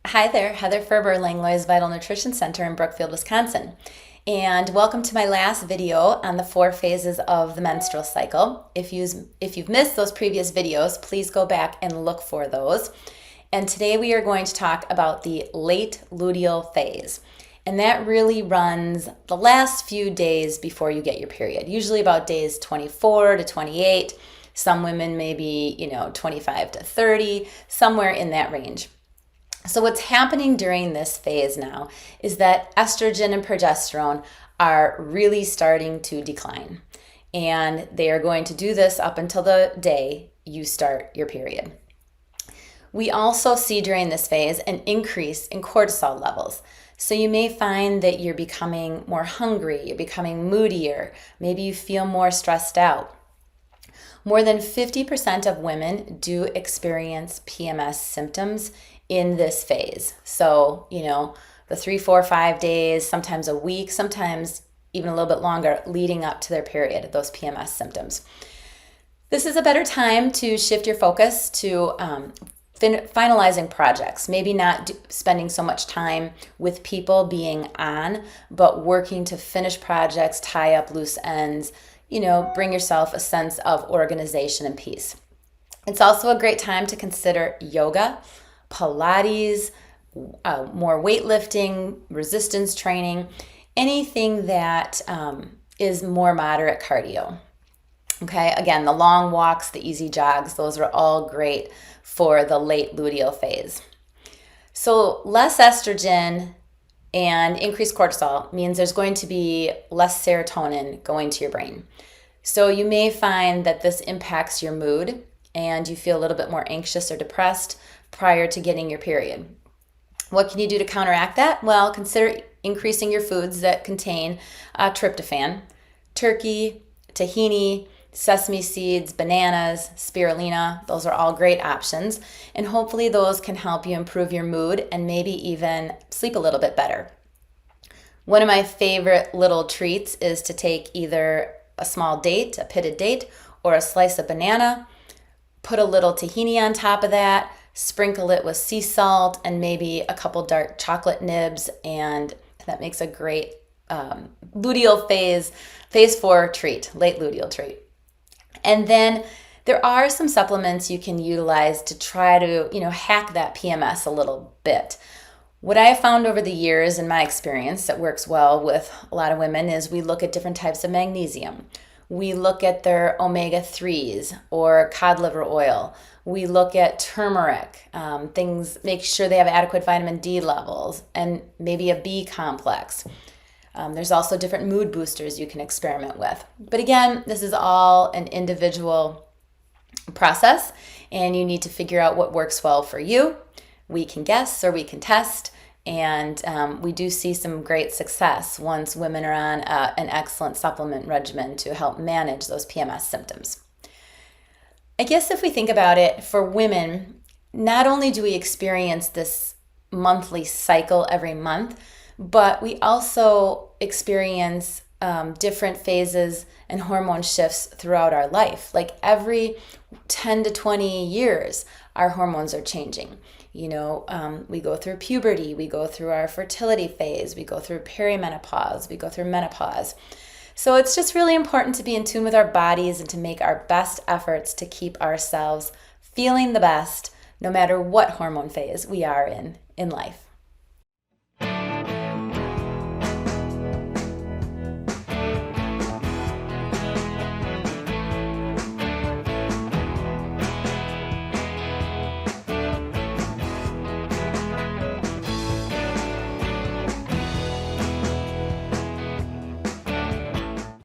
Hi there, Heather Ferber, Langlois Vital Nutrition Center in Brookfield, Wisconsin. And welcome to my last video on the 4 phases of the menstrual cycle. If you've missed those previous videos, please go back and look for those. And today we are going to talk about the late luteal phase. And that really runs the last few days before you get your period, usually about days 24 to 28. Some women maybe, 25 to 30, somewhere in that range. So what's happening during this phase now is that estrogen and progesterone are really starting to decline. And they are going to do this up until the day you start your period. We also see during this phase an increase in cortisol levels. So you may find that you're becoming more hungry, you're becoming moodier, maybe you feel more stressed out. More than 50% of women do experience PMS symptoms in this phase. So, the 3, 4, 5 days, sometimes a week, sometimes even a little bit longer leading up to their period, those PMS symptoms. This is a better time to shift your focus to finalizing projects, maybe not spending so much time with people being on, but working to finish projects, tie up loose ends, bring yourself a sense of organization and peace. It's also a great time to consider yoga, Pilates, more weightlifting, resistance training, anything that is more moderate cardio. Okay, again, the long walks, the easy jogs, those are all great for the late luteal phase. So less estrogen and increased cortisol means there's going to be less serotonin going to your brain. So you may find that this impacts your mood and you feel a little bit more anxious or depressed prior to getting your period. What can you do to counteract that? Well, consider increasing your foods that contain tryptophan, turkey, tahini, sesame seeds, bananas, spirulina. Those are all great options. And hopefully those can help you improve your mood and maybe even sleep a little bit better. One of my favorite little treats is to take either a small date, a pitted date, or a slice of banana, put a little tahini on top of that, sprinkle it with sea salt and maybe a couple dark chocolate nibs, and that makes a great luteal phase 4 treat, late luteal treat. And then there are some supplements you can utilize to try to, hack that PMS a little bit. What I have found over the years in my experience that works well with a lot of women is we look at different types of magnesium. We look at their omega-3s or cod liver oil. We look at turmeric, make sure they have adequate vitamin D levels and maybe a B complex. There's also different mood boosters you can experiment with. But again, this is all an individual process and you need to figure out what works well for you. We can guess or we can test. And we do see some great success once women are on an excellent supplement regimen to help manage those PMS symptoms. I guess if we think about it, for women, not only do we experience this monthly cycle every month, but we also experience different phases and hormone shifts throughout our life. Like every 10 to 20 years, our hormones are changing. We go through puberty, we go through our fertility phase, we go through perimenopause, we go through menopause. So it's just really important to be in tune with our bodies and to make our best efforts to keep ourselves feeling the best no matter what hormone phase we are in life.